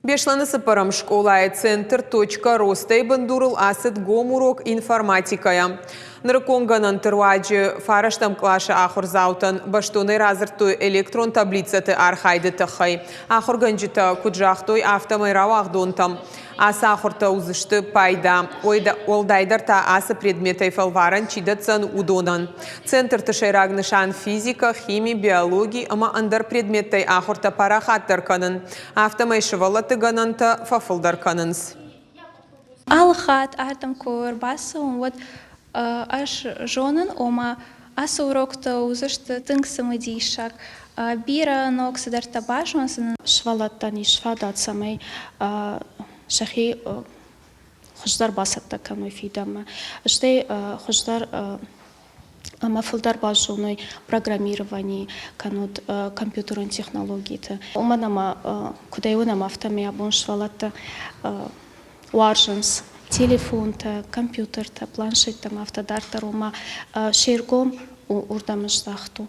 Бешланы сыпырым школай центр.ростай бандурыл асыт гомурок информатикая. Нырконганын тырваджы фараштам клашы ахурзаутын баштоны разыртой электрон таблицаты архайды тахай. Ахурганжыта куджахтой автомайрау ағдонтам. Аса ахурта узышты пайда. Олдайдарта асы предметай фалваран чидатсан удонан. Центр тышайрагнышан физика, химия, биология, ама андар предметтай ахурта парахаттарканын. Автомайшывалаты гананта фафылдарканынс. Алхат артам кор басы вот аш жонын ома асы урокта узышты тыңсымы дейшак. Бира ноксыдарта башонсын швалаттан ишвадат самай шахи хуждар басатта каной фидама. Штей хуждар мафылдар бажуной программирование канут компьютерон технологии-то. Уманама кудайунам автомия бон швалатта варжанс телефон-то, компьютер-то, планшет-то, автодар-то, рома шергом урдамыждахту.